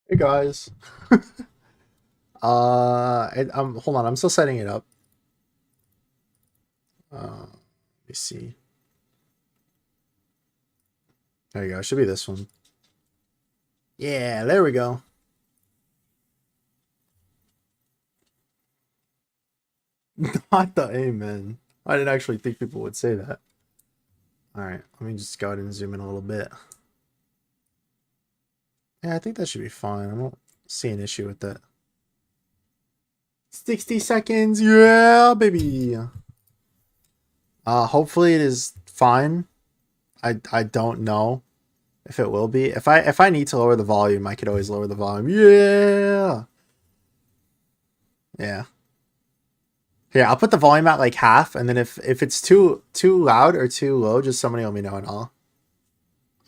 Hey guys. Hold on, I'm still setting it up. Let me see. There you go. It should be this one. Yeah, there we go. Not the amen. I didn't actually think people would say that. All right, let me just go ahead and zoom in a little bit. Yeah, I think that should be fine. I don't see an issue with that. 60 seconds. Yeah, baby. Hopefully it is fine. I don't know if it will be. If I need to lower the volume, I could always lower the volume. Yeah. Yeah. Here, I'll put the volume at like half, and then if it's too loud or too low, just somebody let me know and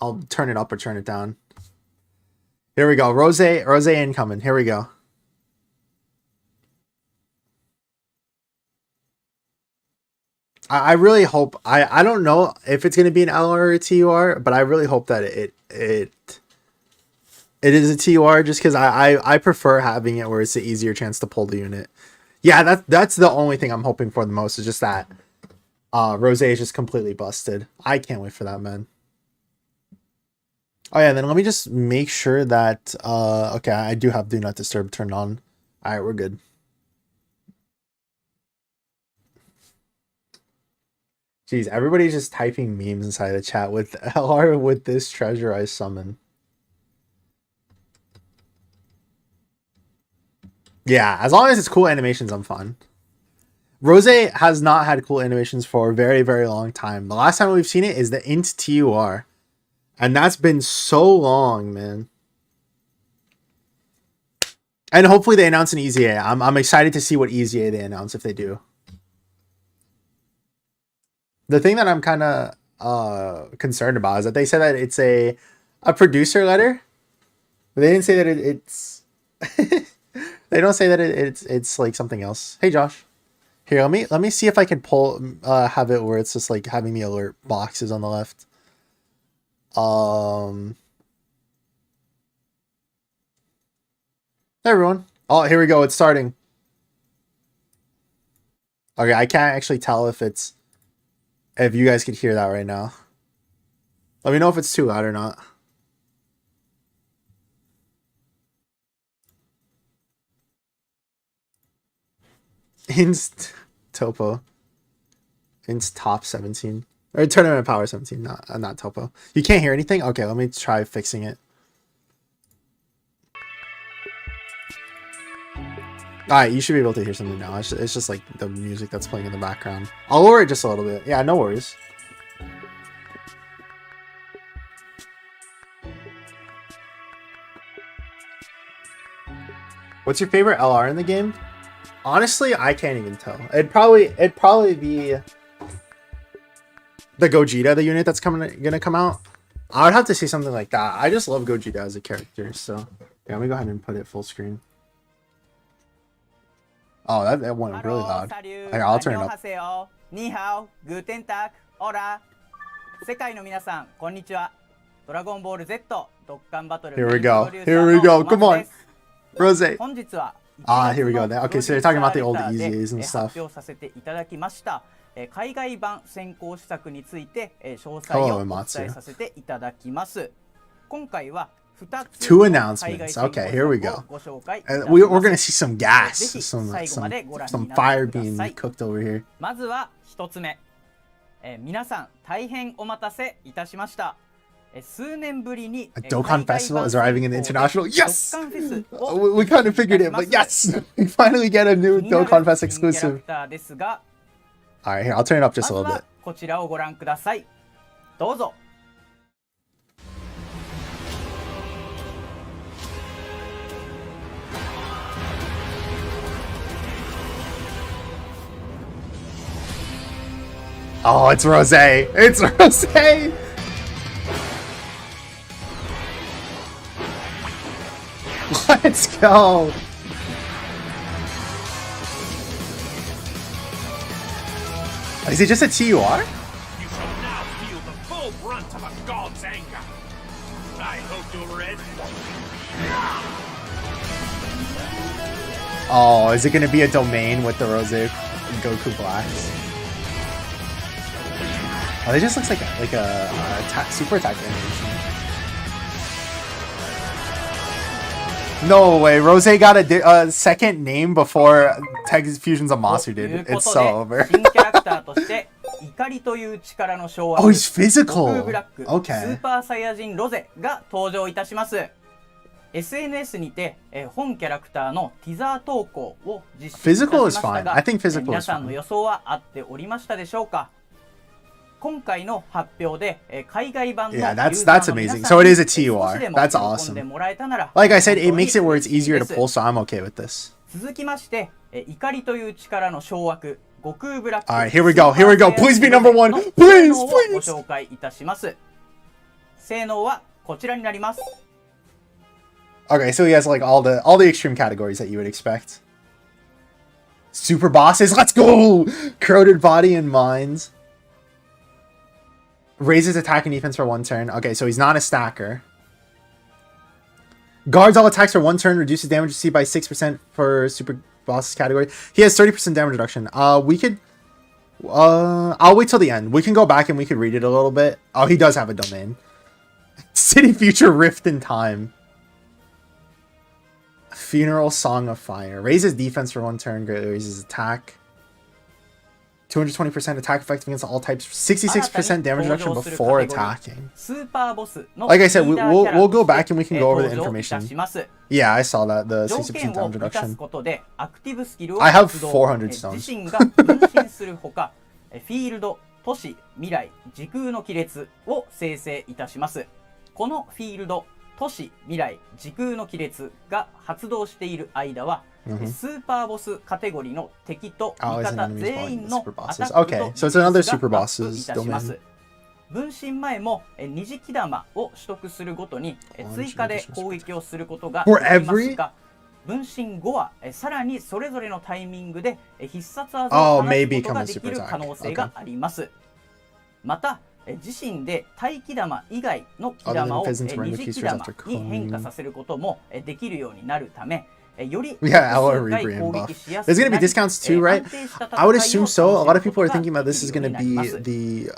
I'll turn it up or turn it down. Here we go. Rose incoming. Here we go. I really hope I don't know if it's gonna be an LR or a TUR, but I really hope that it is a TUR just because I prefer having it where it's an easier chance to pull the unit. Yeah, that's the only thing I'm hoping for the most is just that Rose is just completely busted. I can't wait for that, man. Oh yeah, then let me just make sure that okay, I do have Do Not Disturb turned on. Alright, we're good. Jeez, everybody's just typing memes inside the chat with LR with this treasure I summon. Yeah, as long as it's cool animations, I'm fine. Rose has not had cool animations for a very, very long time. The last time we've seen it is the Int TUR. And that's been so long, man. And hopefully they announce an Easy A. I'm excited to see what Easy A they announce if they do. The thing that I'm kind of concerned about is that they said that it's a producer letter. But they didn't say that it's... They don't say that it's like something else. Hey, Josh. Here, let me see if I can pull have it where it's just like having the alert boxes on the left. Hey everyone. Oh, here we go. It's starting. Okay, I can't actually tell if you guys could hear that right now. Let me know if it's too loud or not. Inst Topo. Inst top 17. Or tournament power 17, not Topo. You can't hear anything? Okay, let me try fixing it. Alright, you should be able to hear something now. It's just like the music that's playing in the background. I'll lower it just a little bit. Yeah, no worries. What's your favorite LR in the game? Honestly, I can't even tell. It'd probably be the Gogeta, the unit that's gonna come out. I would have to say something like that. I just love Gogeta as a character, so yeah, let me go ahead and put it full screen. Oh, that went really loud. Okay, I'll turn it up. Here we go. Here we go. Come on. Rose. Ah, here we go. Okay, so they're talking about the old EZAs and stuff. Hello, Ematsu. Two announcements. Okay, here we go. We're gonna see some gas, some fire being cooked over here. A Dokkan Festival is arriving in the international. Yes! We kind of figured it, but yes! We finally get a new Dokkan Fest exclusive. Alright, here, I'll turn it up just a little bit. Oh, it's Rose! It's Rose! Let's go! Is it just a TUR? You shall now feel the full brunt of a god's anger. I hope you're ready. Oh, is it gonna be a domain with the Rose Goku Blacks? Oh, it just looks like a super attack animation. No way, Rose got a second name before Tex Fusion's Amasu did. It's so over. Oh, he's physical. Okay. SNS にて、本キャラクターのティザー投稿を実施いたしましたが、 Physical is fine. I think physical is fine. 皆さんの予想は合っておりましたでしょうか？今回の発表で、海外版のユーザーの皆さんに So it is a TUR. 少しでも That's 喜んでもらえたなら Like I said, it makes it where it's easier to pull, so I'm okay with this. 続きまして、怒りという力の掌握、悟空ブラック。 Alright, here we go. Here we go. Please be number one. の Please, 性能を please. ご紹介いたします。性能はこちらになります。 Okay, so he has like all the extreme categories that you would expect. Super bosses, let's go! Corroded body and mind. Raises attack and defense for 1 turn. Okay, so he's not a stacker. Guards all attacks for 1 turn, reduces damage received by 6% for super bosses category. He has 30% damage reduction. We could I'll wait till the end. We can go back and we could read it a little bit. Oh, he does have a domain. City Future Rift in Time. Funeral Song of Fire. Raises defense for 1 turn, greatly raises attack. 220% attack effect against all types. 66% damage reduction before attacking. Like I said, we'll go back and we can go over the information. Yeah, I saw that, the 60% damage reduction. I have 400 stones. フィールド、都市、未来、時空の亀裂を生成いたします。このフィールド、都市、未来、時空の亀裂が発動している間は、スーパーボスカテゴリーの敵と味方全員のアタックとディフェンスがアップいたします。分身前も二次木玉を取得するごとに追加で攻撃をすることができますが、分身後はさらにそれぞれのタイミングで必殺技を放つことができる可能性があります。また自身で待機玉以外の木玉を二次木玉に変化させることもできるようになるため、Yeah, our rebrand buff. There's gonna be discounts too, right? I would assume so. A lot of people are thinking about this is gonna be the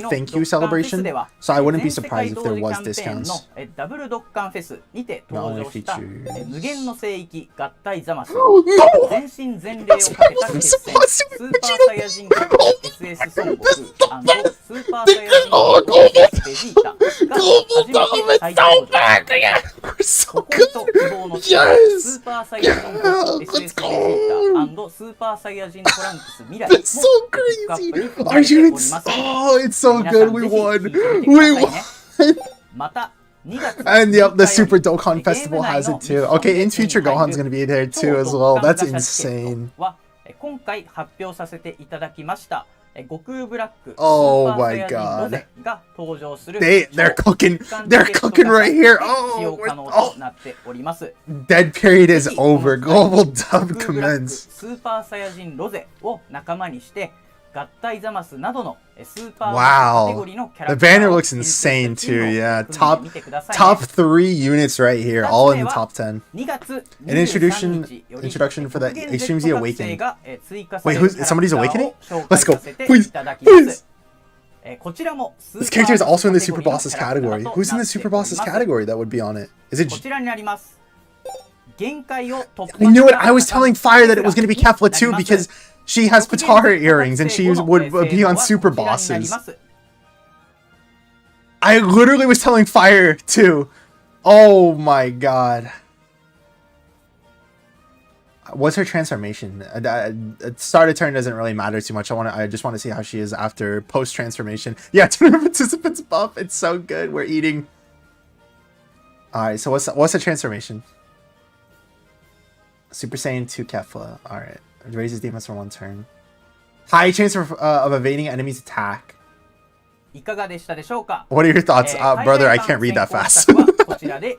thank you celebration, so I wouldn't be surprised if there was discounts. ダブルドッカンフェスにて登場した無限の聖域合体ザマス、全身全霊をかけた決戦、スーパーサイヤ人格 SS 孫悟空&スーパーサイヤ人格ベジータが初めて再登場。誇りと希望の力、スーパーサイヤ人格 SS ベジータ&スーパーサイヤ人トランクス未来もピックアップに含まれております。Oh, it's so good. We won. We won. また And yep, the Super Dokkan Festival has it too. Okay, in future Gohan's gonna be there too as well. That's insane. 今回発表させていただきました悟空ブラック Oh my god. が登場する They're cooking right here. 使用可能となっております。 Dead period is over. Global dub commence. スーパーサイヤ人ロゼを仲間にして合体ザマスなどのスーパーカテゴリーのキャラクター The banner looks insane too. Yeah, top 3 units right here, all in the top 10. An introduction for the Extreme Z Awakening. Wait, somebody's awakening? Let's go. Please. This character is also in the Super Bosses category. Who's in the Super Bosses category that would be on it? Is it? I knew it. I was telling Fire that it was going to be Kefla too because she has Patara earrings and she would be on Super Bosses. I literally was telling Fire too. Oh my god. What's her transformation? Start of turn doesn't really matter too much. I just want to see how she is after post transformation. Yeah, tournament participants buff. It's so good. We're eating. All right. So what's the transformation? Super Saiyan 2 Kefla. All right. Raises defense for 1 turn. High chance of evading enemy's attack. What are your thoughts, brother? I can't read that fast.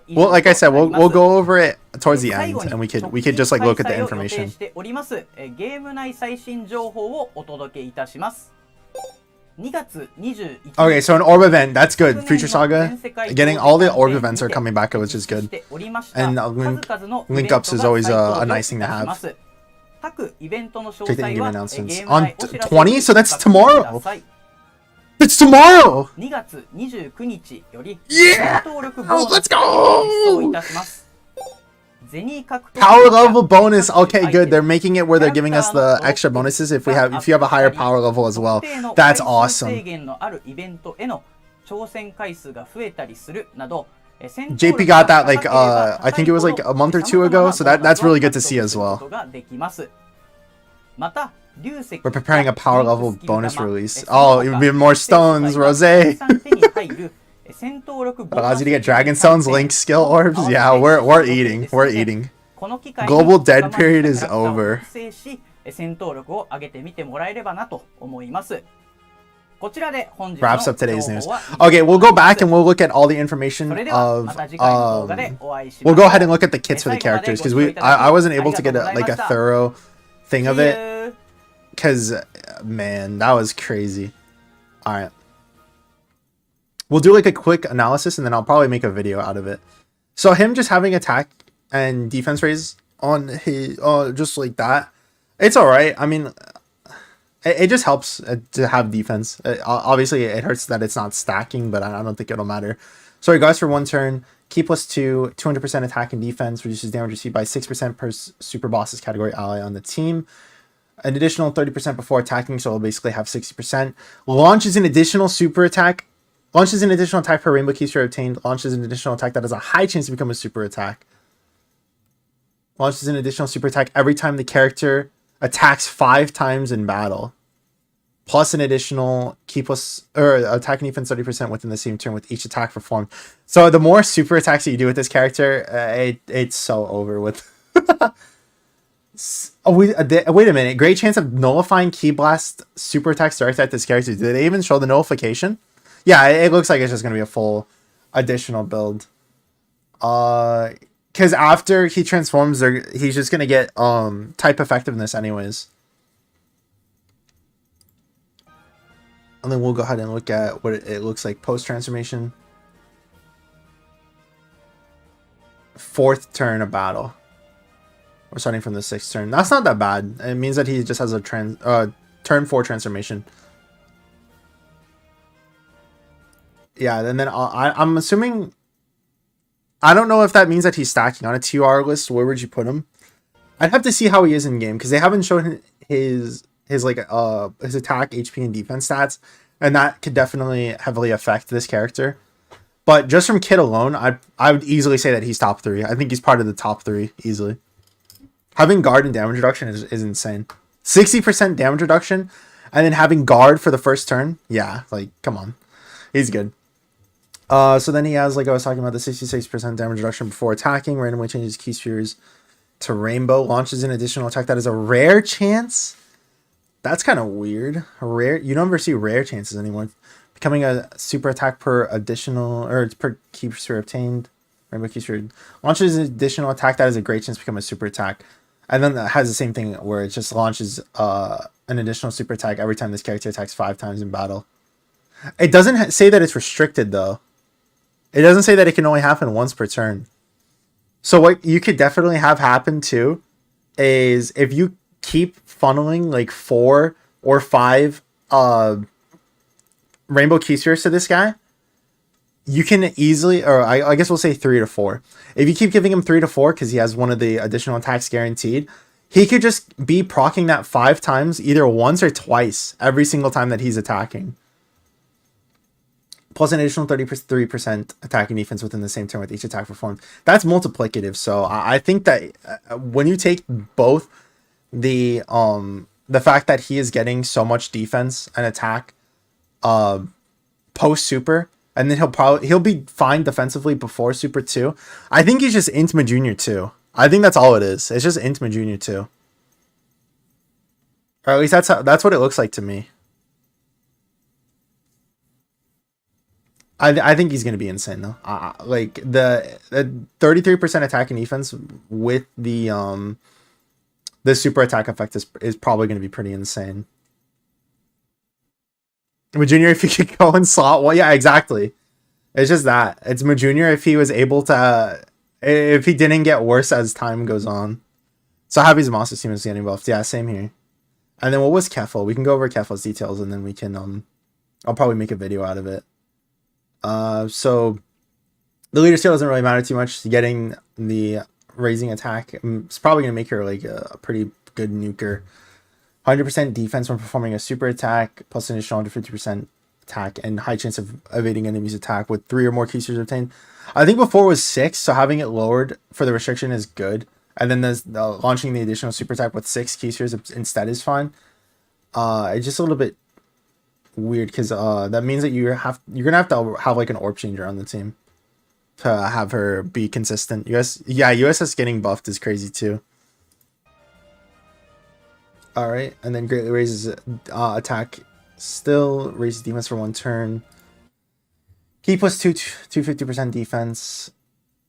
Well, like I said, we'll go over it towards the end, and we could just like look at the information. 2月21日 Okay, so an orb event, that's good. Future Saga, getting all the orb events are coming back, which is good. And link ups is always a nice thing to have. Check the in-game announcements. On 20? So that's tomorrow! It's tomorrow! 2月29日より Yeah! 戦闘力 Oh, ボーナ let's スを実装い go! たします。ゼニー格闘 Power level bonus. Okay, good. They're making it where they're giving us the extra bonuses if you have a higher power level as well. That's awesome. 制限のあるイベントへの挑戦回数が増えたりするなど JP got that like I think it was like a month or two ago, so that's really good to see as well. また We're preparing a power level bonus release. Oh, even more stones, Rose. Allows you to get dragon stones, link skill orbs. Yeah, we're eating. We're eating. Global dead period is over. 戦闘力を上げてみてもらえればなと思います。こちらで本日の Wraps up today's news. Okay, we'll go back and we'll look at all the information of we'll go ahead and look at the kits for the characters because I wasn't able to get a thorough thing of it because man, that was crazy. All right. We'll do like a quick analysis and then I'll probably make a video out of it. So him just having attack and defense raise on his just like that, it's all right. I mean, it just helps to have defense. Obviously, it hurts that it's not stacking, but I don't think it'll matter. So he goes for 1 turn. Key +2, 200% attack and defense, reduces damage received by 6% per super boss's category ally on the team. An additional 30% before attacking, so it'll basically have 60%. Launches an additional super attack. Launches an additional attack per rainbow keys obtained. Launches an additional attack that has a high chance to become a super attack. Launches an additional super attack every time the character attacks 5 times in battle. Plus an additional key plus or attack and defense 30% within the same turn with each attack performed. So the more super attacks that you do with this character, it's so over with. Wait a minute. Great chance of nullifying Key Blast super attacks direct at this character. Did they even show the nullification? Yeah, it looks like it's just going to be a full additional build. Because after he transforms, he's just going to get type effectiveness anyways. And then we'll go ahead and look at what it looks like post-transformation. 4th turn of battle. We're starting from the 6th turn. That's not that bad. It means that he just has a turn 4 transformation. Yeah, and then I'm assuming... I don't know if that means that he's stacking. On a TR list, where would you put him? I'd have to see how he is in game, because they haven't shown his attack, HP, and defense stats, and that could definitely heavily affect this character. But just from kit alone, I would easily say that he's top 3. I think he's part of the top 3, easily. Having guard and damage reduction is insane. 60% damage reduction, and then having guard for the first turn. Yeah, like, come on. He's good. So then he has, like I was talking about, the 66% damage reduction before attacking, randomly changes key spheres to rainbow, launches an additional attack that is a rare chance. That's kind of weird. You don't ever see rare chances anymore. Becoming a super attack per additional, or per key sphere obtained. Rainbow key sphere launches an additional attack that has a great chance to become a super attack. And then that has the same thing where it just launches an additional super attack every time this character attacks 5 times in battle. It doesn't say that it's restricted though. It doesn't say that it can only happen once per turn. So what you could definitely have happen too is if you keep funneling like 4 or 5 rainbow key spheres to this guy, you can easily, or I guess we'll say 3 to 4. If you keep giving him 3 to 4 because he has one of the additional attacks guaranteed, he could just be proccing that 5 times either once or twice every single time that he's attacking. Plus an additional 33% attacking defense within the same turn with each attack performed. That's multiplicative. So I think that when you take both the fact that he is getting so much defense and attack post super, and then he'll be fine defensively before super 2. I think he's just Intma Junior 2. I think that's all it is. It's just Intma Junior 2. Or at least that's what it looks like to me. I think he's going to be insane though. Like the 33% attack and defense with the super attack effect is probably going to be pretty insane. Junior if he could go and slot. Well, yeah, exactly. It's just that. It's Junior if he was able to, if he didn't get worse as time goes on. So happy Zamasu team is getting buffed. Yeah, same here. And then what was Keffel? We can go over Keffel's details and then we can I'll probably make a video out of it. So the leader skill doesn't really matter too much. Getting the raising attack is probably gonna make her like a pretty good nuker. 100% defense when performing a super attack, plus an additional 150% attack, and high chance of evading enemies' attack with 3 or more keysters obtained. I think before it was 6, so having it lowered for the restriction is good. And then launching the additional super attack with 6 keysters instead is fine. It's just a little bit weird because that means that you're gonna have to have like an orb changer on the team to have her be consistent. USS getting buffed is crazy too. All right, and then greatly raises attack, still raises defense for 1 turn. Key plus 250% defense,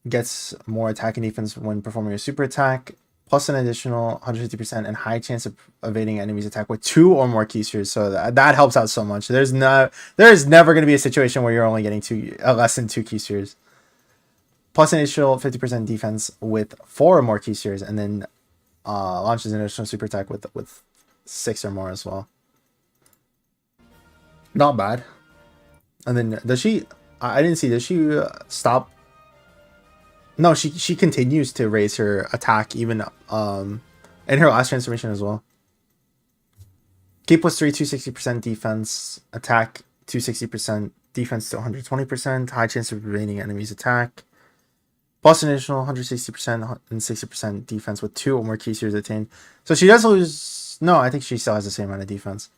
gets more attack and defense when performing a super attack, plus an additional 150% and high chance of evading enemies' attack with 2 or more keysters. So that helps out so much. There is never going to be a situation where you're only getting less than 2 keysters. Plus an additional 50% defense with 4 or more keysters, and then launches an additional super attack with 6 or more as well. Not bad. And then does she? I didn't see. Does she stop? No, she continues to raise her attack even in her last transformation as well. Key plus 3, 260% defense, attack 260%, defense to 120%, high chance of evading enemies' attack. Plus an additional 160% and 60% defense with 2 or more keysters attained. So she does lose. No, I think she still has the same amount of defense.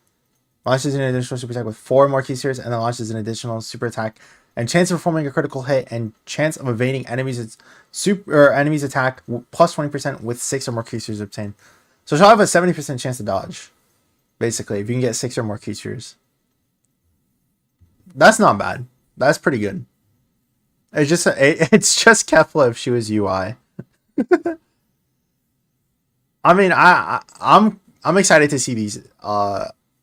Launches an additional super attack with 4 more keysters, and then launches an additional super attack and chance of performing a critical hit and chance of evading enemies attack plus 20% with 6 or more keysters obtained. So she'll have a 70% chance to dodge, basically, if you can get 6 or more keysters. That's not bad. That's pretty good. It's just Kefla if she was UI. I mean, I'm excited to see these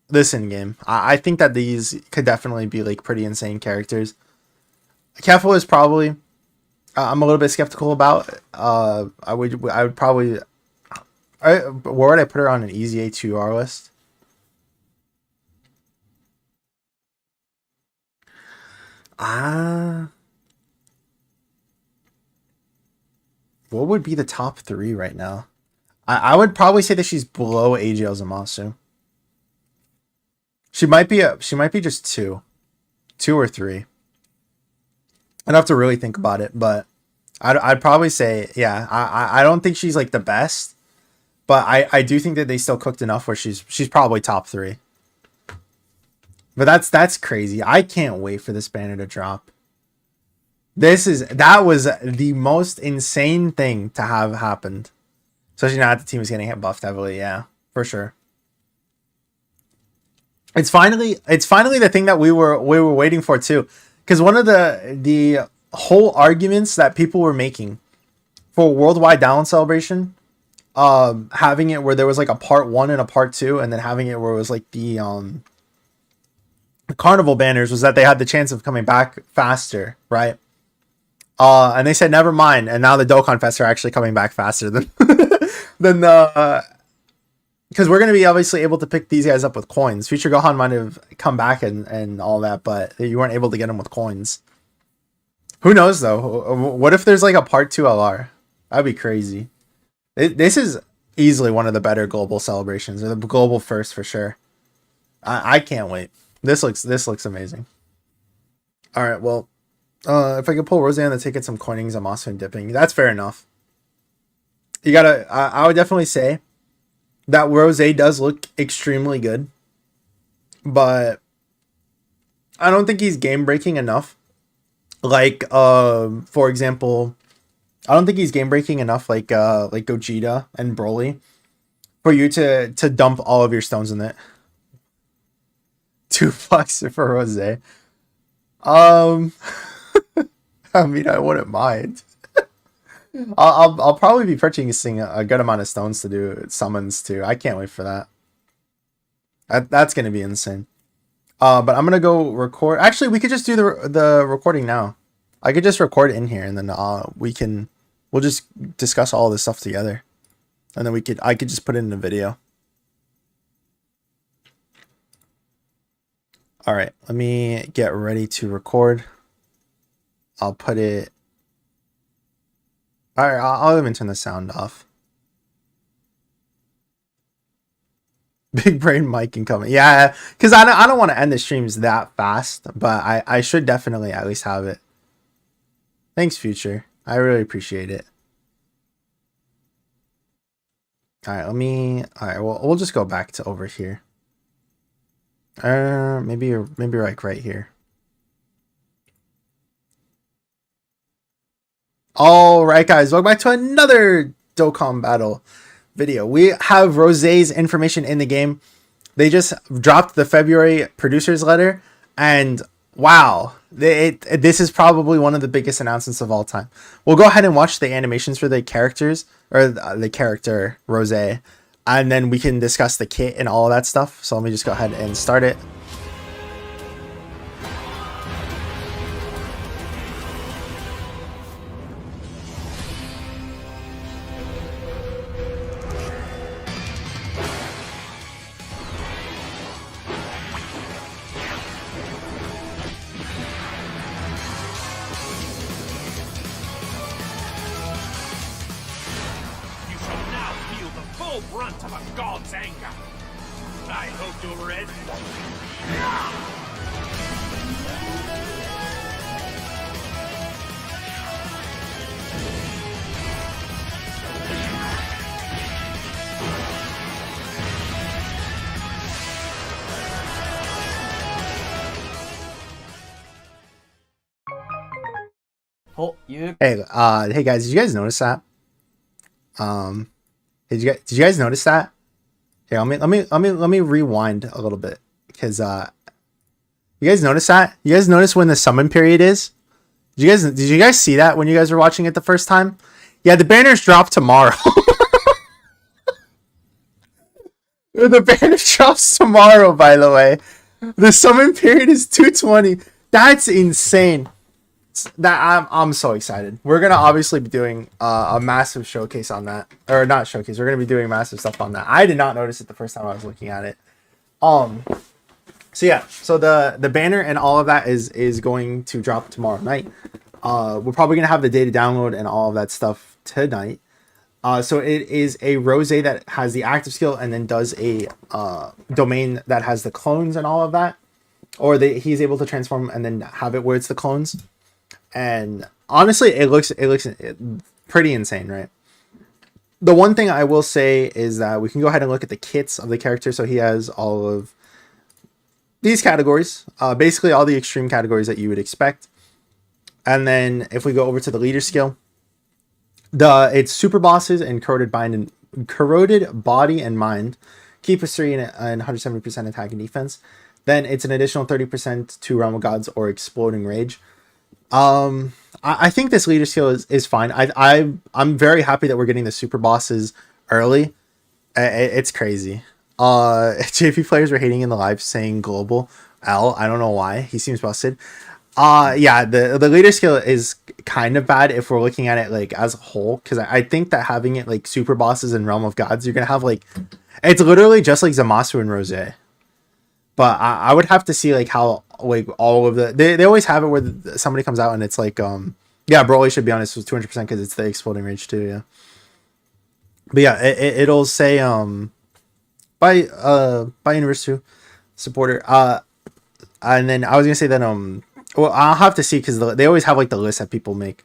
this in game. I think that these could definitely be like pretty insane characters. Kefla is probably I'm a little bit skeptical about. I would probably where would I put her on an easy A2R list? What would be the top 3 right now? I would probably say that she's below AJL Zamasu. She might be just 2 or 3. I'd have to really think about it, but I'd probably say, yeah, I don't think she's like the best, but I do think that they still cooked enough where she's probably top 3. But that's crazy. I can't wait for this banner to drop. That was the most insane thing to have happened. Especially now that the team is getting hit buffed heavily, yeah, for sure. It's finally the thing that we were waiting for too. Because one of the whole arguments that people were making for Worldwide Down Celebration, having it where there was like a part 1 and a part 2, and then having it where it was like the carnival banners, was that they had the chance of coming back faster, right? And they said never mind, and now the Dokkan Fest are actually coming back faster than because we're gonna be obviously able to pick these guys up with coins. Future Gohan might have come back and all that, but you weren't able to get them with coins. Who knows though? What if there's like a part 2 LR? That'd be crazy. This is easily one of the better global celebrations, or the global first for sure. I can't wait. This looks amazing. All right, well, if I could pull Rose on the ticket, some coinings, I'm also dipping. That's fair enough. You gotta. I would definitely say that Rose does look extremely good, but I don't think he's game breaking enough. Like, for example, I don't think he's game breaking enough like Gogeta and Broly for you to dump all of your stones in it. $2 for Rose. I mean, I wouldn't mind. I'll probably be purchasing a good amount of stones to do summons too. I can't wait for that. That's gonna be insane. But I'm gonna go record. Actually, we could just do the recording now. I could just record in here, and then we'll just discuss all this stuff together, and then I could just put it in the video. All right, let me get ready to record. I'll put it. All right, I'll even turn the sound off. Big brain Mike incoming. Yeah, because I don't want to end the streams that fast, but I should definitely at least have it. Thanks, Future. I really appreciate it. All right, well, we'll just go back to over here. Maybe like right here. All right, guys, welcome back to another Dokkan battle video. We have Rosé's information in the game. They just dropped the February producers letter, and wow, this is probably one of the biggest announcements of all time. We'll go ahead and watch the animations for the characters, or the character Rosé, and then we can discuss the kit and all of that stuff. So let me just go ahead and start it. You shall now feel the full brunt of a god's anger. I hope you're ready. Hey guys, did you guys notice that? Did you guys notice that? Here, let me rewind a little bit, because you guys notice that? You guys notice when the summon period is? Did you guys see that when you guys were watching it the first time? Yeah, the banners drop tomorrow. The banner drops tomorrow, by the way. The summon period is 220. That's insane. I'm so excited. We're gonna obviously be doing a massive showcase on that, or not showcase. We're gonna be doing massive stuff on that. I did not notice it the first time I was looking at it. So yeah, so the banner and all of that is going to drop tomorrow night. We're probably gonna have the data download and all of that stuff tonight. So it is a Rosé that has the active skill, and then does a domain that has the clones and all of that, or he's able to transform and then have it where it's the clones. And honestly, it looks pretty insane, right? The one thing I will say is that we can go ahead and look at the kits of the character. So he has all of these categories, basically all the extreme categories that you would expect. And then if we go over to the leader skill, it's super bosses and corroded body and mind, keep us 3 and 170% attack and defense. Then it's an additional 30% to Realm of Gods or Exploding Rage. I think this leader skill is fine. I'm very happy that we're getting the super bosses early. It's crazy. JP players were hating in the live saying global L. I don't know why. He seems busted. Yeah, the leader skill is kind of bad if we're looking at it like as a whole, because I think that having it like super bosses and Realm of Gods, you're gonna have like, it's literally just like Zamasu and Rosé. But I would have to see like how like all of they always have it where somebody comes out and it's like yeah, Broly should be honest with 200% because it's the Exploding Rage too. Yeah, but yeah, it'll say by Universe 2 supporter, and then I was gonna say that well, I'll have to see, because they always have like the list that people make,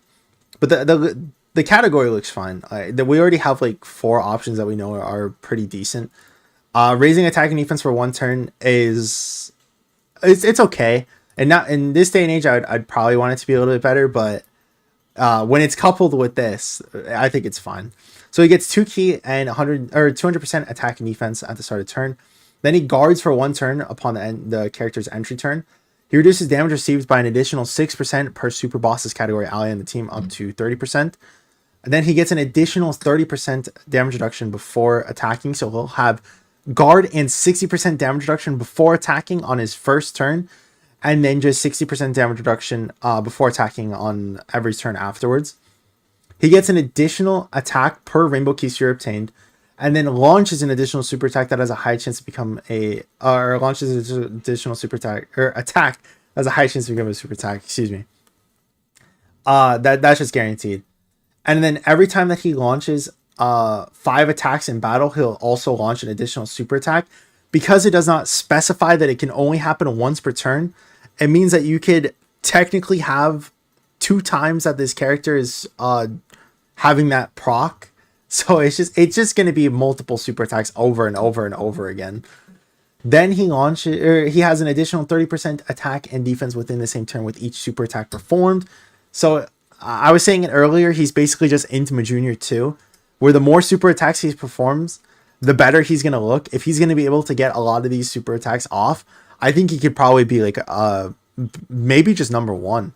but the category looks fine. We already have like 4 options that we know are pretty decent. Raising attack and defense for 1 turn it's okay, and not in this day and age. I'd probably want it to be a little bit better, but when it's coupled with this, I think it's fine. So he gets 2 key and 200% attack and defense at the start of turn. Then he guards for 1 turn upon the character's entry turn. He reduces damage received by an additional 6% per super boss's category ally in the team, up to 30%. And then he gets an additional 30% damage reduction before attacking, so he'll have guard and 60% damage reduction before attacking on his first turn, and then just 60% damage reduction before attacking on every turn afterwards. He gets an additional attack per Rainbow Key Sphere obtained, and then launches an additional super attack that has a high chance to become or launches an additional super attack, or attack that has a high chance to become a super attack, excuse me. That's just guaranteed. And then every time that he launches 5 attacks in battle, he'll also launch an additional super attack. Because it does not specify that it can only happen once per turn, it means that you could technically have 2 times that this character is having that proc. So it's just going to be multiple super attacks over and over and over again. Then he has an additional 30% attack and defense within the same turn with each super attack performed. So I was saying it earlier, he's basically just Intma Junior 2, where the more super attacks he performs, the better he's going to look. If he's going to be able to get a lot of these super attacks off, I think he could probably be like maybe just number 1.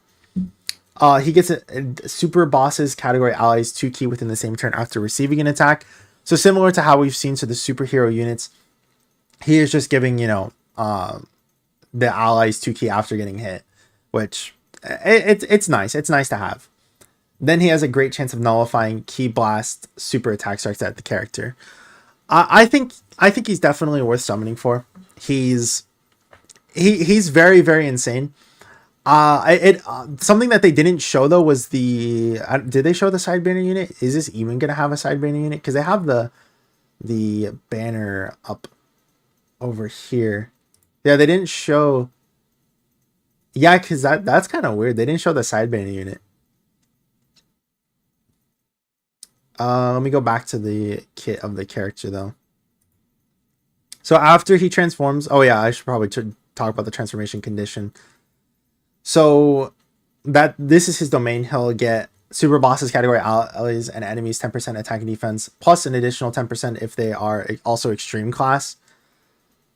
He gets a super bosses category allies 2 key within the same turn after receiving an attack. So similar to how we've seen to the superhero units, he is just giving, the allies 2 key after getting hit, which it's nice. It's nice to have. Then he has a great chance of nullifying Key Blast super attack strikes at the character. I think he's definitely worth summoning for. He's very, very insane. Something that they didn't show though was did they show the side banner unit? Is this even gonna have a side banner unit? Because they have the banner up over here. Yeah, they didn't show. Yeah, because that's kind of weird. They didn't show the side banner unit. Let me go back to the kit of the character though. So after he transforms, oh yeah, I should probably talk about the transformation condition. So this is his domain. He'll get super bosses category allies and enemies 10% attack and defense, plus an additional 10% if they are also extreme class.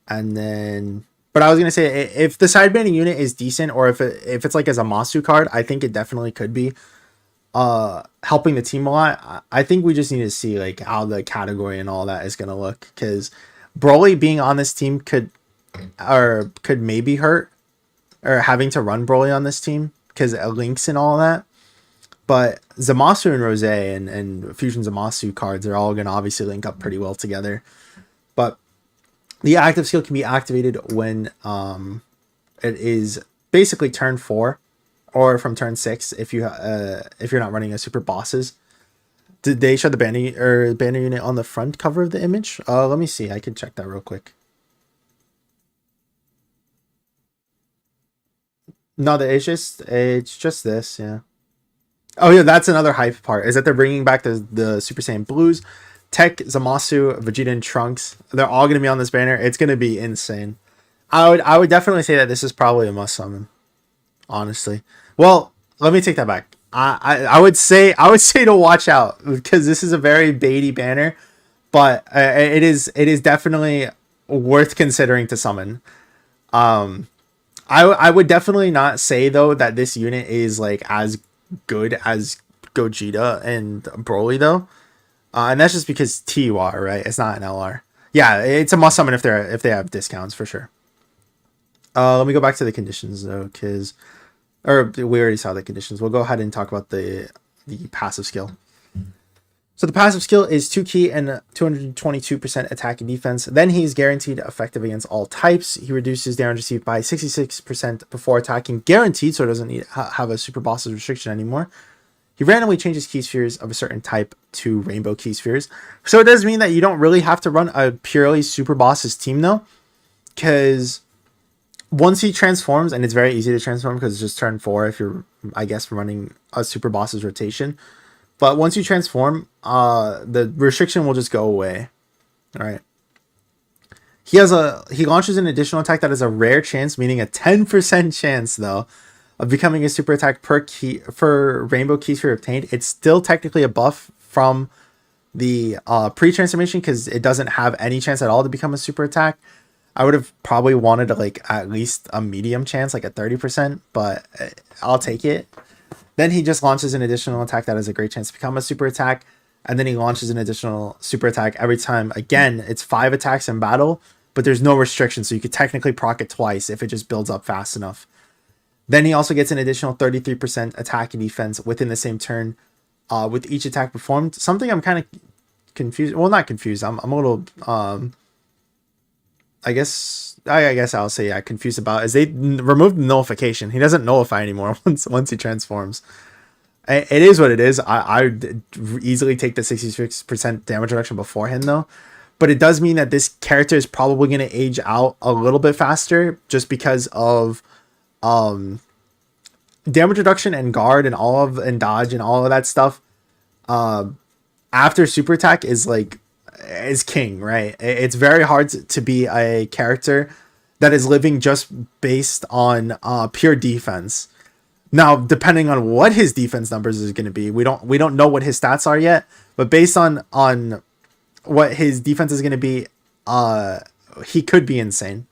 And then, but I was gonna say, if the side banning unit is decent, or if it's like as a Masu card, I think it definitely could be helping the team a lot. I think we just need to see like how the category and all that is gonna look, because Broly being on this team could maybe hurt, or having to run Broly on this team because it links and all that. But Zamasu and Rose and Fusion Zamasu cards are all going to obviously link up pretty well together. But the active skill can be activated when it is basically turn 4 or from turn 6 if you're not running a super bosses. Did they show the banner unit on the front cover of the image? Let me see. I can check that real quick. No, it's just this, yeah. Oh yeah, that's another hype part, is that they're bringing back the Super Saiyan Blues, Tech, Zamasu, Vegeta, and Trunks. They're all going to be on this banner. It's going to be insane. I would definitely say that this is probably a must summon, honestly. Well, let me take that back. I would say to watch out, because this is a very baity banner, but it is definitely worth considering to summon. I would definitely not say though that this unit is like as good as Gogeta and Broly though, and that's just because TUR, right? It's not an LR. Yeah, it's a must summon if they have discounts for sure. Let me go back to the conditions though, we already saw the conditions. We'll go ahead and talk about the passive skill. So the passive skill is 2 key and 222% attack and defense. Then he's guaranteed effective against all types. He reduces damage received by 66% before attacking, guaranteed, so it doesn't need have a super boss's restriction anymore. He randomly changes key spheres of a certain type to rainbow key spheres. So it does mean that you don't really have to run a purely super boss's team though, because once he transforms, and it's very easy to transform because it's just turn 4 if you're, I guess, running a super boss's rotation. But once you transform, the restriction will just go away. All right. He launches an additional attack that has a rare chance, meaning a 10% chance though, of becoming a super attack for rainbow key sphere obtained. It's still technically a buff from the pre-transformation because it doesn't have any chance at all to become a super attack. I would have probably wanted like at least a medium chance, like a 30%, but I'll take it. Then he just launches an additional attack that has a great chance to become a super attack. and then he launches an additional super attack every time. Again, it's 5 attacks in battle, but there's no restriction, so you could technically proc it twice if it just builds up fast enough. Then he also gets an additional 33% attack and defense within the same turn with each attack performed. Something I'm kind of confused. Well, not confused. I'm a little, I guess I'll say, yeah, confused about is they removed the nullification. He doesn't nullify anymore once he transforms. It is what it is. I would easily take the 66% damage reduction beforehand, though. But it does mean that this character is probably going to age out a little bit faster just because of damage reduction and guard and dodge and all of that stuff. After super attack is king, right? It's very hard to be a character that is living just based on pure defense. Now, depending on what his defense numbers is going to be, we don't know what his stats are yet. But based on what his defense is going to be, he could be insane.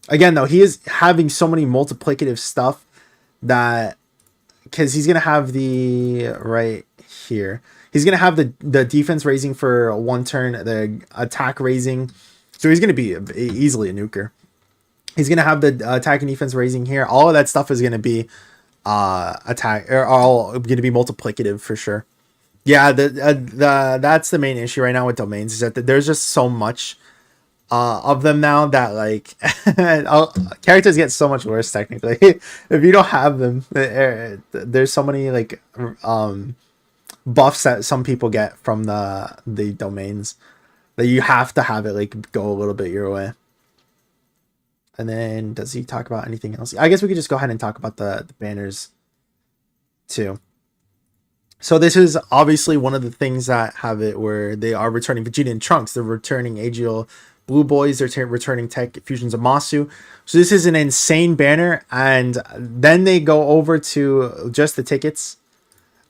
Again, though, he is having so many multiplicative stuff that because he's going to have the right here. He's going to have the defense raising for 1 turn, the attack raising. So he's going to be easily a nuker. He's going to have the attack and defense raising here. All of that stuff is going to be attack or all going to be multiplicative for sure. Yeah, that's the main issue right now with domains is that there's just so much of them now that characters get so much worse technically. If you don't have them, there's so many buffs that some people get from the domains that you have to have it go a little bit your way. And then does he talk about anything else? I guess we could just go ahead and talk about the banners too. So this is obviously one of the things that have it where they are returning Vegeta and Trunks. They're returning AGL Blue Boys. They're returning Tech Fusions of Masu. So this is an insane banner. And then they go over to just the tickets.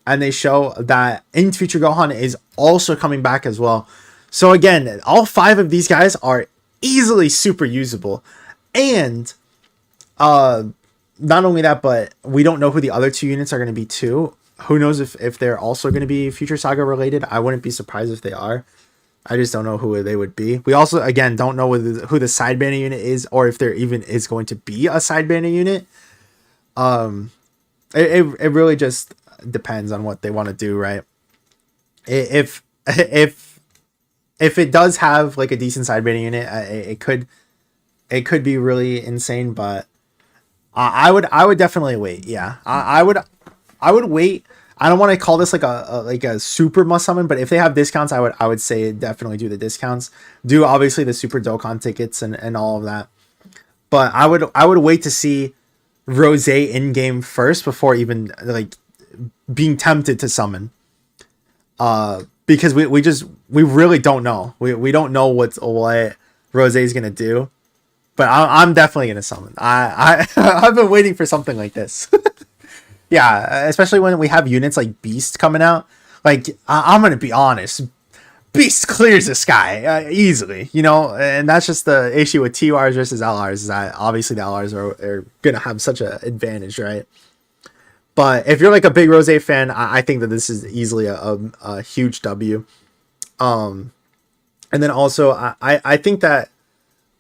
And they show that In Future Gohan is also coming back as well. So again, all 5 of these guys are easily super usable. And not only that, but we don't know who the other 2 units are going to be too. Who knows if they're also going to be Future Saga related. I wouldn't be surprised if they are. I just don't know who they would be. We also, again, don't know who the side banner unit is or if there even is going to be a side banner unit. It really just depends on what they want to do, right? If it does have a decent side banner unit, it could be really insane, but I would definitely wait. Yeah, I would wait. I don't want to call this a super must summon, but if they have discounts, I would say definitely do the discounts. Do obviously the super Dokkan tickets and all of that. But I would wait to see Rose in game first before even being tempted to summon. Because we really don't know. We don't know what Rose is gonna do. But I'm definitely gonna summon. I've been waiting for something like this. Yeah, especially when we have units like Beast coming out. I'm gonna be honest, Beast clears the sky easily, and that's just the issue with TRs versus LRs. Is that obviously the LRs are gonna have such an advantage, right? But if you're a big Rose fan, I think that this is easily a huge W. And then also I think that,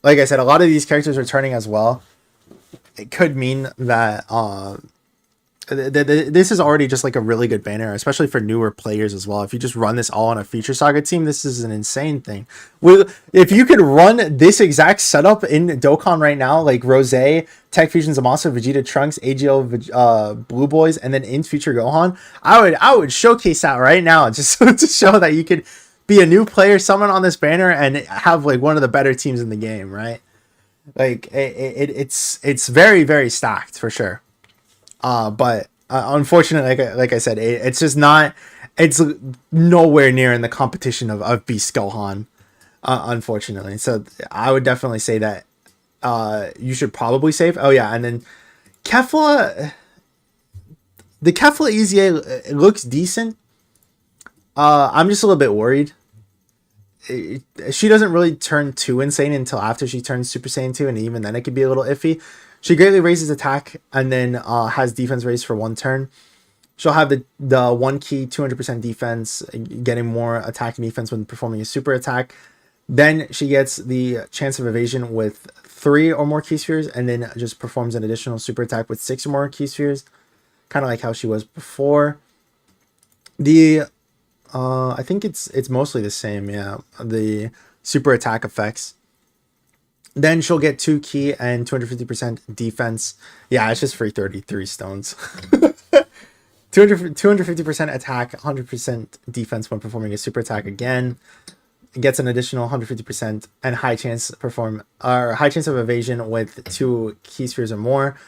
like I said, a lot of these characters returning as well. It could mean that this is already just a really good banner, especially for newer players as well. If you just run this all on a Future Saga team, this is an insane thing. If you could run this exact setup in Dokkan right now, Rose, Tech Fusions, Zamasu, Vegeta, Trunks, AGL, Blue Boys, and then in Future Gohan, I would showcase that right now just to show that you could be a new player, summon on this banner, and have one of the better teams in the game, right? It's very, very stacked for sure. But unfortunately, like I said, it's just not. It's nowhere near in the competition of Beast Gohan, unfortunately. So I would definitely say that you should probably save. Oh yeah, and then Kefla, the Kefla EZA looks decent. I'm just a little bit worried. She doesn't really turn too insane until after she turns Super Saiyan 2, and even then it could be a little iffy. She greatly raises attack and then has defense raised for 1 turn. She'll have the 1 key 200% defense, getting more attack and defense when performing a super attack. Then she gets the chance of evasion with 3 or more key spheres, and then just performs an additional super attack with 6 or more key spheres, kind of like how she was before. The I think it's mostly the same, yeah. The super attack effects. Then she'll get 2 key and 250% defense. Yeah, it's just free 33 stones. 250% attack, 100% defense when performing a super attack again. It gets an additional 150% and high chance of evasion with 2 key spheres or more.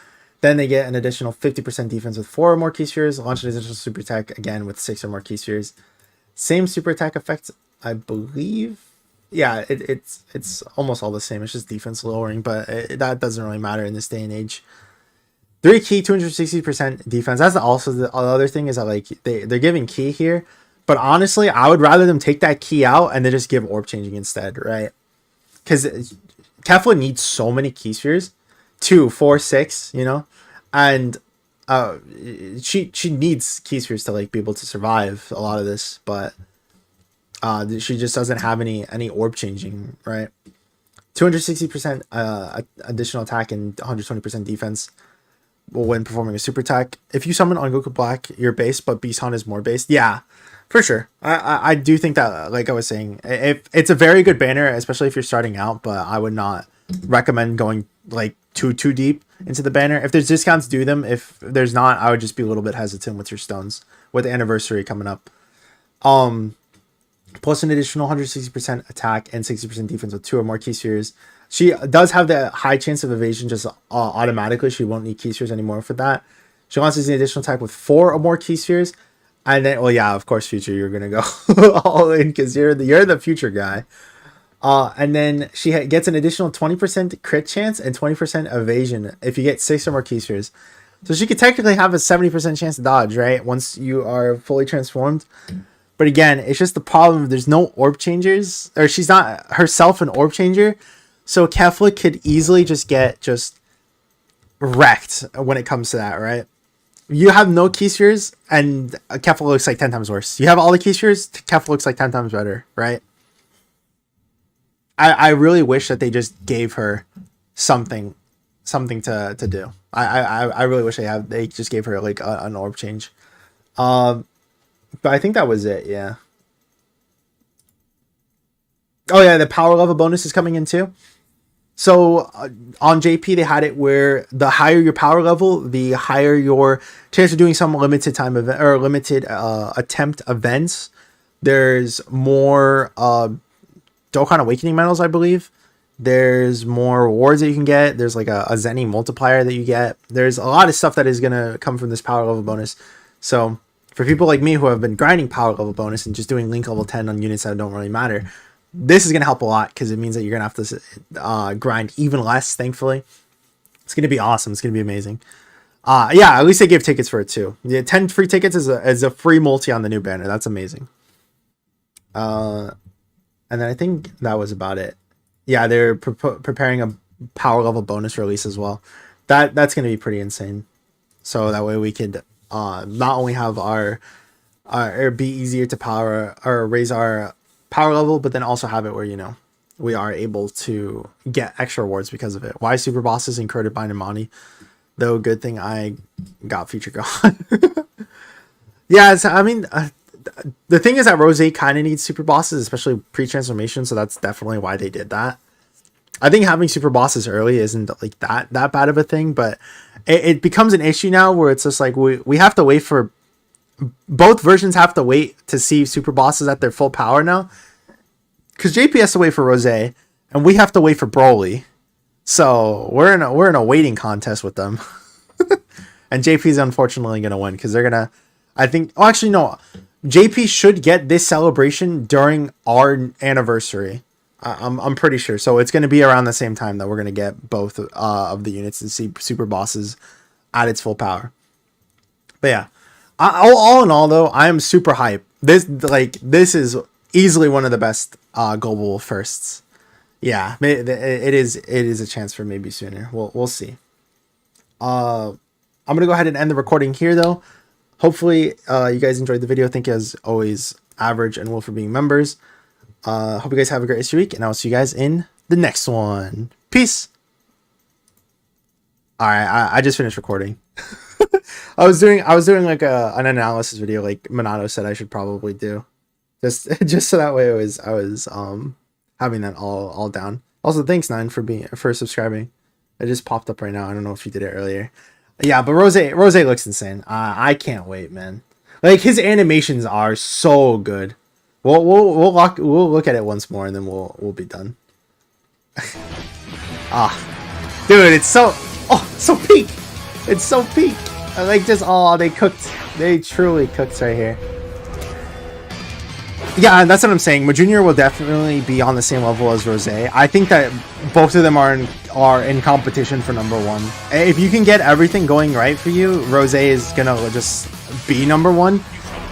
Then they get an additional 50% defense with 4 or more key spheres. Launch an additional super attack again with 6 or more key spheres. Same super attack effects, I believe. Yeah, it's almost all the same. It's just defense lowering, but that doesn't really matter in this day and age. 3 key, 260% defense. That's also the other thing, is that like they're giving key here, but honestly, I would rather them take that key out and then just give orb changing instead, right? Because Kefla needs so many key spheres, 2, 4, 6, you know, and she needs key spheres to like be able to survive a lot of this, but she just doesn't have any orb changing, right? 260% additional attack and 120% defense when performing a super attack. If you summon on Goku Black, you're base, but Bisan is more based. Yeah, for sure. I do think that, like I was saying, if it's a very good banner, especially if you're starting out, but I would not recommend going like too deep into the banner. If there's discounts, do them. If there's not, I would just be a little bit hesitant with your stones with the anniversary coming up. Plus an additional 160% attack and 60% defense with 2 or more key spheres. She does have the high chance of evasion just automatically. She won't need key spheres anymore for that. She launches an additional attack with 4 or more key spheres. And then, well, yeah, of course, Future, you're going to go all in because you're the Future guy. And then she gets an additional 20% crit chance and 20% evasion if you get 6 or more key spheres. So she could technically have a 70% chance to dodge, right? Once you are fully transformed. But again, it's just the problem. There's no orb changers, or she's not herself an orb changer. So Kefla could easily just get wrecked when it comes to that, right? You have no key spheres, and Kefla looks like 10 times worse. You have all the key spheres, Kefla looks like 10 times better, right? I really wish that they just gave her something to do. I really wish they just gave her like an orb change. But I think that was it, yeah. Oh yeah, the power level bonus is coming in too. So on JP, they had it where the higher your power level, the higher your chance of doing some limited time event or limited attempt events. There's more Dokkan Awakening medals, I believe. There's more rewards that you can get. There's like a Zenny multiplier that you get. There's a lot of stuff that is going to come from this power level bonus. So for people like me who have been grinding power level bonus and just doing link level 10 on units that don't really matter, this is going to help a lot because it means that you're going to have to grind even less, thankfully. It's going to be awesome. It's going to be amazing. Yeah, at least they gave tickets for it too. The 10 free tickets is a free multi on the new banner. That's amazing. And then I think that was about it. Yeah, they're preparing a power level bonus release as well. That's going to be pretty insane. So that way we could not only have our be easier to power or raise our power level, but then also have it where, you know, we are able to get extra rewards because of it. Why super bosses incurred by Namani? Though good thing I got Future God. Yeah, I mean, the thing is that Rose kind of needs super bosses, especially pre-transformation, so that's definitely why they did that. I think having super bosses early isn't like that bad of a thing, but it becomes an issue now where it's just like we have to wait for both versions have to wait to see super bosses at their full power now, because JP has to wait for Rose and we have to wait for Broly, so we're in a waiting contest with them. And JP's unfortunately gonna win because they're gonna, I think, oh actually no, JP should get this celebration during our anniversary. I'm pretty sure. So it's going to be around the same time that we're going to get both of the units to see super bosses at its full power. But yeah, all in all though, I am super hyped. This is easily one of the best global firsts. Yeah, it is a chance for maybe sooner. We'll see. I'm going to go ahead and end the recording here though. Hopefully, you guys enjoyed the video. Thank you as always, Average and Wolf, for being members. Hope you guys have a great rest of your week, and I'll see you guys in the next one. Peace. All right, I just finished recording. I was doing like an analysis video, like Minato said I should probably do, just so that way I was having that all down. Also, thanks Nine for subscribing. It just popped up right now. I don't know if you did it earlier. Yeah, but Rose looks insane. I can't wait, man. Like, his animations are so good. We'll look at it once more, and then we'll be done. Dude, it's so peak. It's so peak. I like just they truly cooked right here. Yeah, that's what I'm saying. Majunior will definitely be on the same level as Rose. I think that both of them are in competition for number one. If you can get everything going right for you, Rose is gonna just be number one.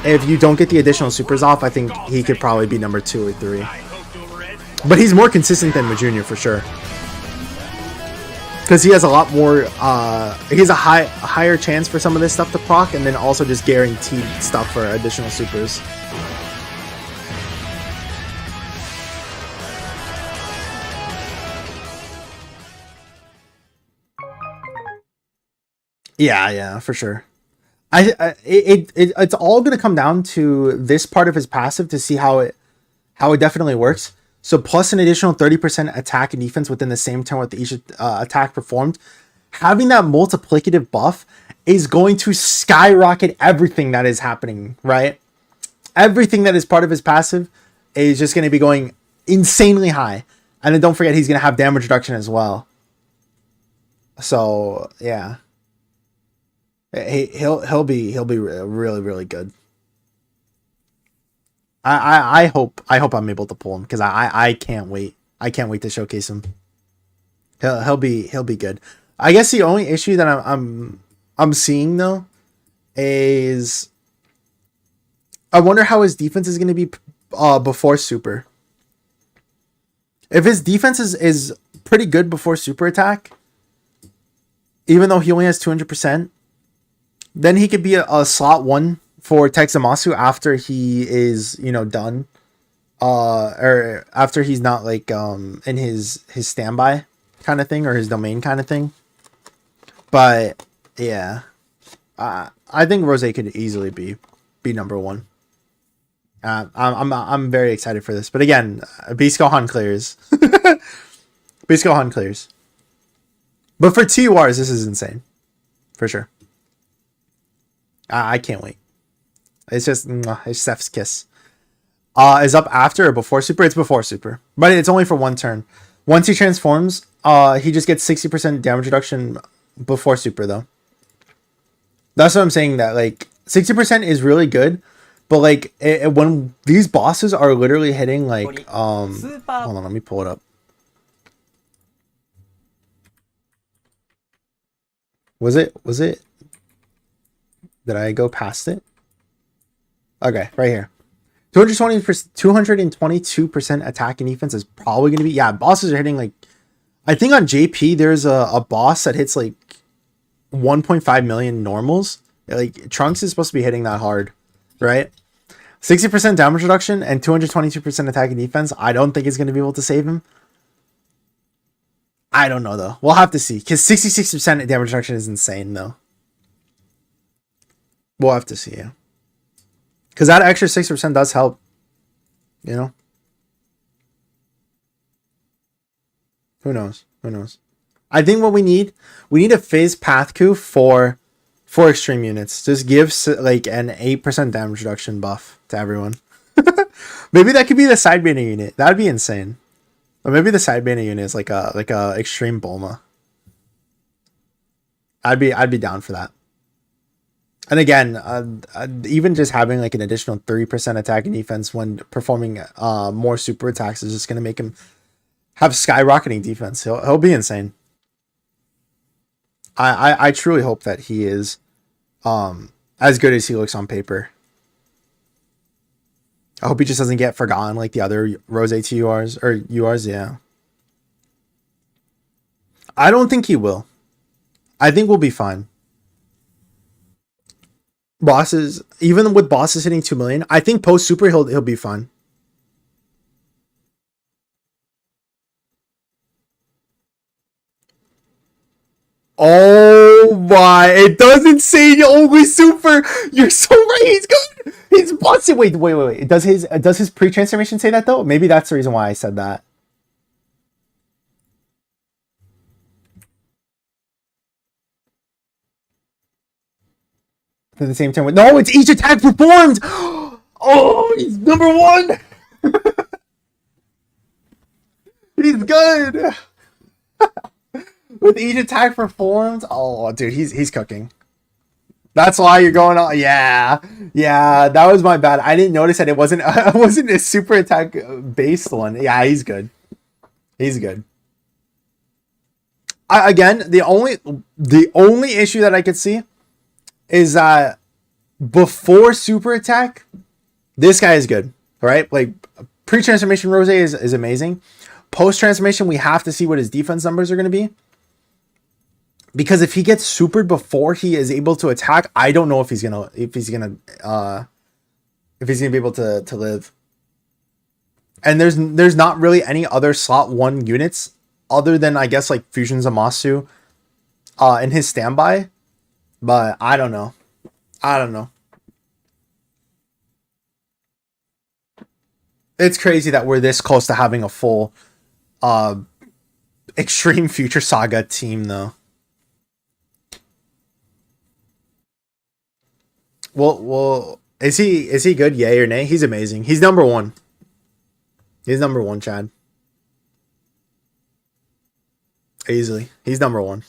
If you don't get the additional supers off, I think he could probably be number 2 or 3. But he's more consistent than Majunior for sure. Because he has a lot more, he has a higher chance for some of this stuff to proc, and then also just guaranteed stuff for additional supers. Yeah, for sure. It's all gonna come down to this part of his passive to see how it definitely works. So plus an additional 30% attack and defense within the same turn with each attack performed. Having that multiplicative buff is going to skyrocket everything that is happening, right? Everything that is part of his passive is just going to be going insanely high. And then don't forget he's going to have damage reduction as well. So, yeah. He'll be really, really good. I hope I'm able to pull him, because I can't wait. I can't wait to showcase him. He'll be good. I guess the only issue that I'm seeing though is I wonder how his defense is going to be before super. If his defense is pretty good before super attack, even though he only has 200%, then he could be a slot 1 for Texamasu after he is, done. Or after he's not like in his standby kind of thing, or his domain kind of thing. But yeah. I think Rose could easily be number 1. I'm very excited for this. But again, Beast Gohan clears. Beast Gohan clears. But for TURs, this is insane. For sure. I can't wait. It's just it's Steph's kiss. Is up after or before super? It's before super, but it's only for 1 turn. Once he transforms, he just gets 60% damage reduction before super though. That's what I'm saying. That like 60% is really good, but like when these bosses are literally hitting like hold on, let me pull it up. Was it? Did I go past it? Okay, right here. 222% attack and defense is probably going to be... Yeah, bosses are hitting like... I think on JP, there's a boss that hits like 1.5 million normals. Like, Trunks is supposed to be hitting that hard, right? 60% damage reduction and 222% attack and defense. I don't think it's going to be able to save him. I don't know, though. We'll have to see. Because 66% damage reduction is insane, though. We'll have to see, yeah. Because that extra 6% does help. Who knows? I think what we need a phase path coup for extreme units. Just give like an 8% damage reduction buff to everyone. Maybe that could be the side banner unit. That'd be insane. Or maybe the side banner unit is like a extreme Bulma. I'd be down for that. And again, even just having like an additional 30% attack and defense when performing more super attacks is just going to make him have skyrocketing defense. He'll be insane. I truly hope that he is as good as he looks on paper. I hope he just doesn't get forgotten like the other Rose TURs or URs. Yeah. I don't think he will. I think we'll be fine. Bosses, even with bosses hitting 2 million, I think post super he'll be fine. Oh my! It doesn't say only super. You're so right. He's good. He's busted. Wait. Does his pre transformation say that though? Maybe that's the reason why I said that. At the same time, no, it's each attack performed. Oh, he's number one. He's good. With each attack performed. Oh, dude, he's cooking. That's why you're going on. Yeah, that was my bad. I didn't notice that it wasn't a super attack based one. Yeah, he's good. He's good. Again, the only issue that I could see is that before super attack, this guy is good. Right? Like pre transformation Rose is amazing. Post transformation, we have to see what his defense numbers are going to be. Because if he gets supered before he is able to attack, I don't know if he's gonna be able to live. And there's not really any other slot 1 units other than I guess like Fusion Zamasu in his standby. But I don't know. It's crazy that we're this close to having a full Extreme Future Saga team though. Well, is he good? Yay or nay? He's amazing. He's number one. He's number one, Chad. Easily, he's number one.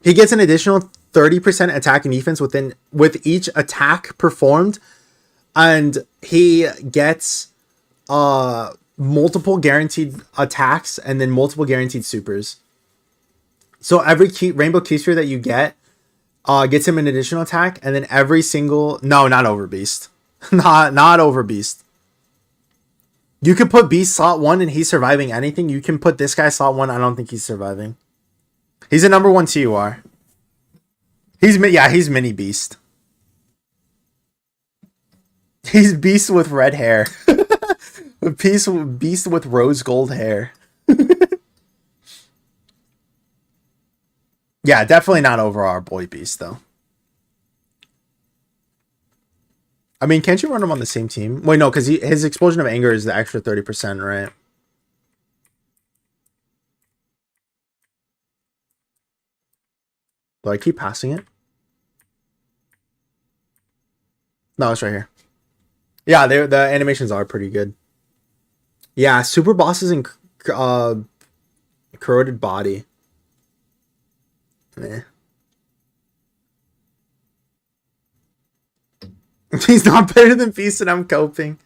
He gets an additional 30% attack and defense with each attack performed, and he gets multiple guaranteed attacks and then multiple guaranteed supers. So every Rainbow Keysphere that you get gets him an additional attack, and then every single not over Beast, not over Beast. You could put Beast slot 1 and he's surviving anything. You can put this guy slot 1. I don't think he's surviving. He's a number 1 TUR. He's mini Beast. He's Beast with red hair. Beast with rose gold hair. Yeah, definitely not over our boy Beast though. I mean, can't you run him on the same team? Wait, no, because his Explosion of Anger is the extra 30%, right? Do I keep passing it? No, it's right here. Yeah, the animations are pretty good. Yeah, super bosses and corroded body. Eh. He's not better than Beast, and I'm coping.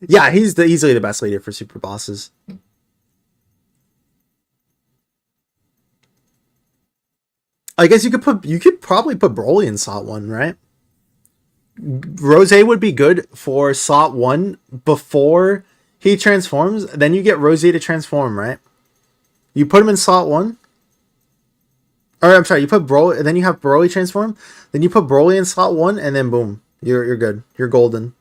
Yeah, he's easily the best leader for super bosses. I guess you could probably put Broly in slot 1, right? Rose would be good for slot 1 before he transforms. Then you get Rose to transform, right? You put him in slot 1. Or I'm sorry, you put Broly, and then you have Broly transform. Then you put Broly in slot 1, and then boom, you're good. You're golden.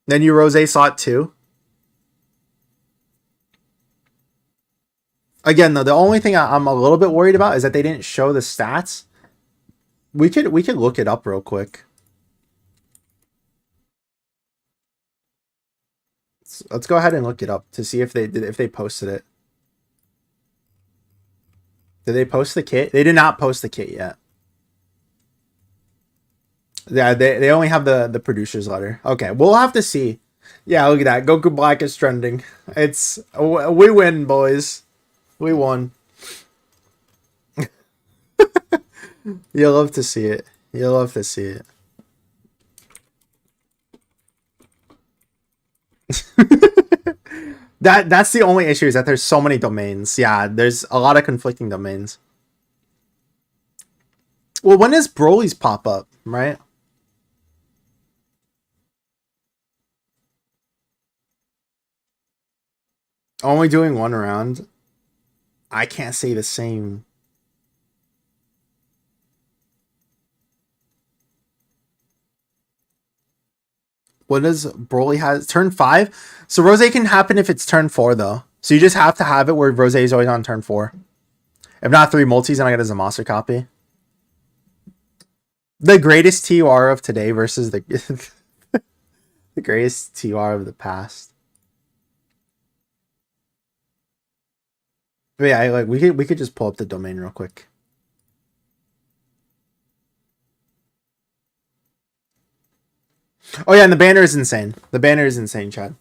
Then you Rose slot 2. Again, though, the only thing I'm a little bit worried about is that they didn't show the stats. We could look it up real quick. Let's go ahead and look it up to see if they posted it. Did they post the kit? They did not post the kit yet. Yeah, they only have the producer's letter. Okay, we'll have to see. Yeah, look at that. Goku Black is trending. We win, boys. We won. You'll love to see it. You'll love to see it. That's the only issue, is that there's so many domains. Yeah, there's a lot of conflicting domains. Well, when does Broly's pop up, right? Only doing 1 round. I can't say the same. What does Broly has? Turn 5? So Rose can happen if it's turn 4, though. So you just have to have it where Rose is always on turn 4. If not 3 multis, then I get as a monster copy. The greatest TUR of today versus the the greatest TUR of the past. But yeah, we could just pull up the domain real quick. Oh yeah, and the banner is insane. The banner is insane, Chad.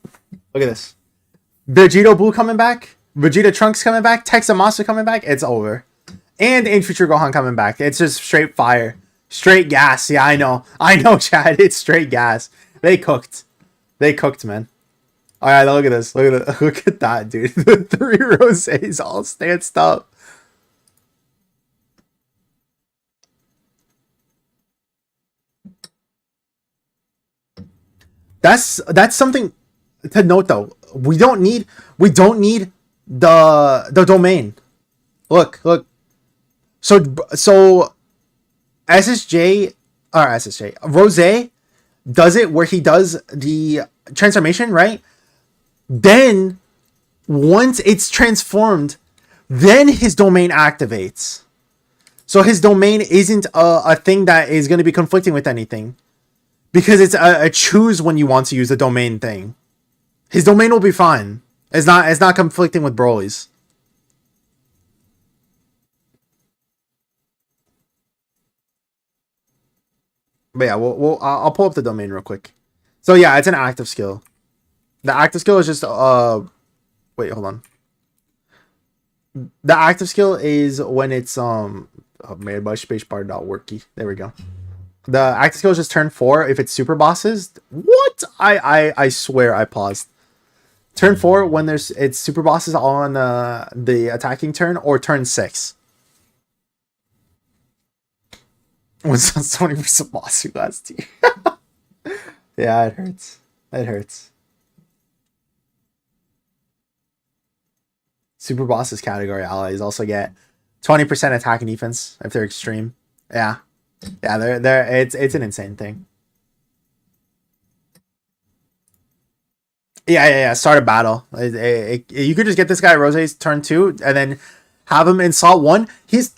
Look at this. Vegito Blue coming back. Vegeta Trunks coming back. Texa Monster coming back. It's over. And In Future Gohan coming back. It's just straight fire. Straight gas. Yeah, I know. I know, Chad. It's straight gas. They cooked. They cooked, man. Alright, look at this. Look at that, dude. The 3 rosés all stanced up. That's something to note, though. We don't need the domain. Look. So SSJ Rose does it where he does the transformation, right? Then once it's transformed, then his domain activates. So his domain isn't a thing that is going to be conflicting with anything. Because it's a choose when you want to use the domain thing. His domain will be fine. It's not conflicting with Broly's. But yeah, I'll pull up the domain real quick. So yeah, it's an active skill. The active skill is just wait, hold on. The active skill is when it's made by spacebar.worky. There we go. The active skill is just turn 4 if it's super bosses. What? I swear I paused. Turn 4 when it's super bosses on the attacking turn, or turn 6. When Sony versus boss last year. Yeah, it hurts. It hurts. Super bosses category allies also get 20% attack and defense if they're extreme. Yeah. Yeah, it's an insane thing. Yeah. Start a battle. You could just get this guy Rose's turn 2 and then have him in Salt 1. He's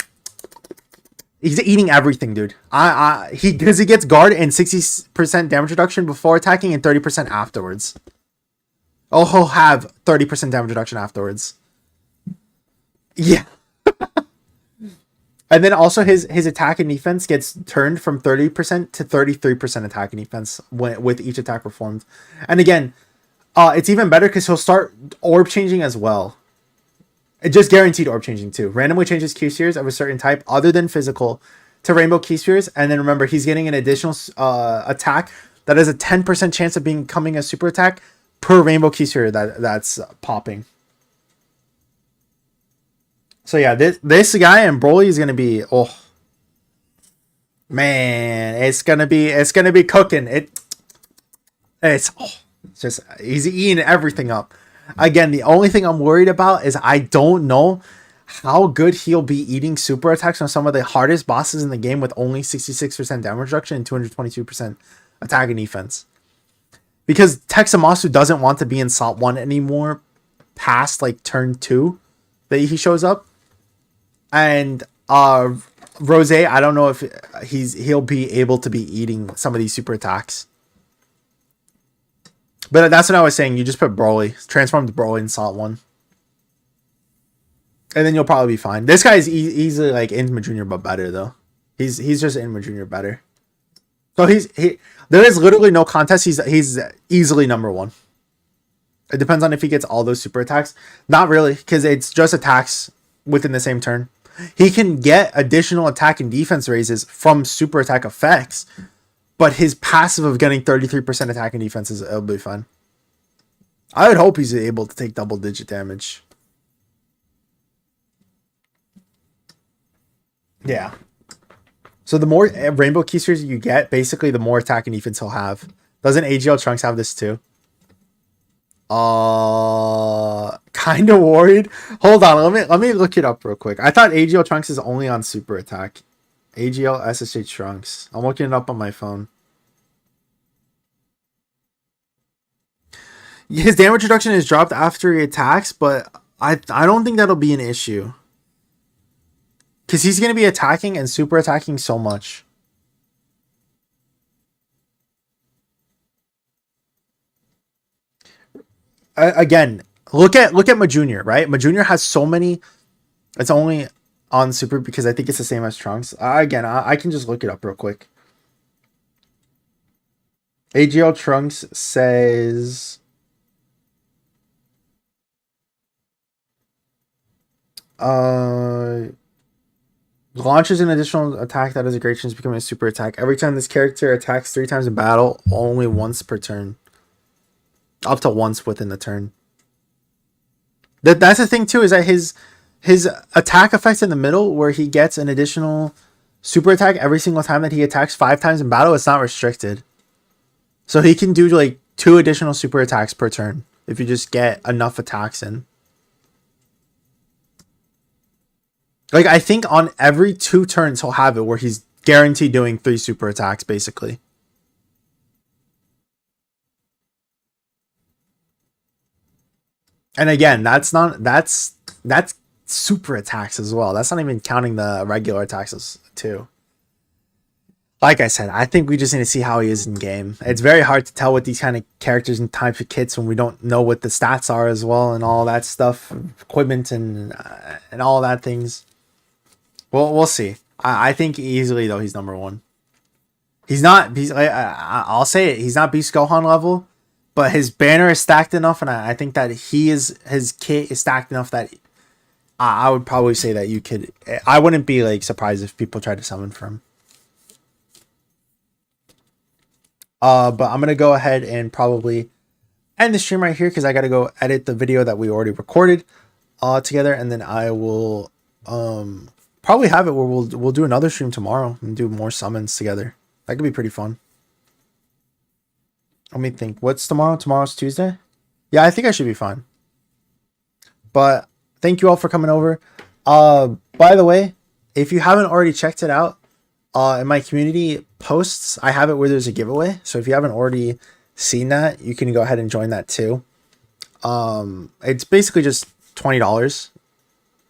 eating everything, dude. Because he gets guard and 60% damage reduction before attacking and 30% afterwards. Oh, he'll have 30% damage reduction afterwards. Yeah. And then also his attack and defense gets turned from 30% to 33% attack and defense with each attack performed. And again, it's even better because he'll start orb changing as well. It just guaranteed orb changing too. Randomly changes key spheres of a certain type other than physical to rainbow key spheres. And then remember, he's getting an additional attack that has a 10% chance of becoming a super attack per rainbow key sphere that's popping. So yeah, this guy and Broly is gonna be man, it's gonna be cooking. It's just he's eating everything up. Again, the only thing I'm worried about is I don't know how good he'll be eating super attacks on some of the hardest bosses in the game with only 66% damage reduction and 222% attack and defense. Because Texamasu doesn't want to be in Salt 1 anymore past like turn 2 that he shows up. And Rose, I don't know if he'll be able to be eating some of these super attacks. But that's what I was saying. You just put Broly, transform Broly in Salt 1. And then you'll probably be fine. This guy is easily like Inma Jr. but better though. He's just Inma Jr. better. So there is literally no contest. He's easily number 1. It depends on if he gets all those super attacks. Not really, because it's just attacks within the same turn. He can get additional attack and defense raises from super attack effects, but his passive of getting 33% attack and defense it'll be fun. I would hope he's able to take double digit damage. Yeah. So the more rainbow key spheres you get, basically the more attack and defense he'll have. Doesn't AGL Trunks have this too? Kind of worried. Hold on, let me look it up real quick. I thought AGL Trunks is only on super attack. AGL SSH Trunks. I'm looking it up on my phone. His damage reduction is dropped after he attacks, but I don't think that'll be an issue. Because he's going to be attacking and super attacking so much. Again, look at Majunior, right? Majunior has so many. It's only on super because I think it's the same as Trunks. Again, I can just look it up real quick. AGL Trunks says launches an additional attack that has a great chance of becoming a super attack. Every time this character attacks 3 times in battle, only once per turn. Up to once within the turn. That's the thing too, is that his attack effects in the middle, where he gets an additional super attack every single time that he attacks 5 times in battle, it's not restricted. So he can do like 2 additional super attacks per turn if you just get enough attacks in. Like, I think on every 2 turns he'll have it where he's guaranteed doing 3 super attacks, basically. And again, that's super attacks as well. That's not even counting the regular attacks too. Like I said, I think we just need to see how he is in game. It's very hard to tell with these kind of characters and types of kits when we don't know what the stats are as well and all that stuff, equipment and all that things. Well, we'll see. I think easily though he's number 1. He's not. I'll say it. He's not Beast Gohan level, but his banner is stacked enough, and I think that his kit is stacked enough that I would probably say that you could. I wouldn't be like surprised if people tried to summon for him. But I'm gonna go ahead and probably end the stream right here because I gotta go edit the video that we already recorded together, and then I will probably have it where we'll do another stream tomorrow and do more summons together. That could be pretty fun. Let me think. What's tomorrow? Tomorrow's Tuesday? Yeah, I think I should be fine. But thank you all for coming over. By the way, if you haven't already checked it out, in my community posts, I have it where there's a giveaway. So if you haven't already seen that, you can go ahead and join that too. It's basically just $20.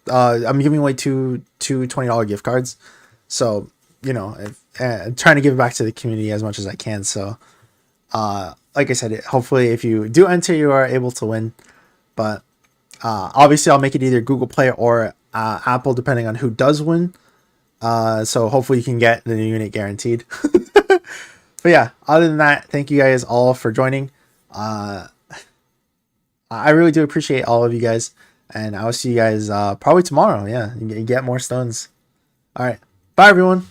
I'm giving away two $20 gift cards. So, you know, I'm trying to give it back to the community as much as I can. So, like I said, hopefully if you do enter, you are able to win. But obviously I'll make it either Google Play or Apple, depending on who does win. So hopefully you can get the new unit guaranteed. But yeah, other than that, thank you guys all for joining. I really do appreciate all of you guys, and I'll see you guys probably tomorrow. Yeah, you get more stones. All right, bye everyone.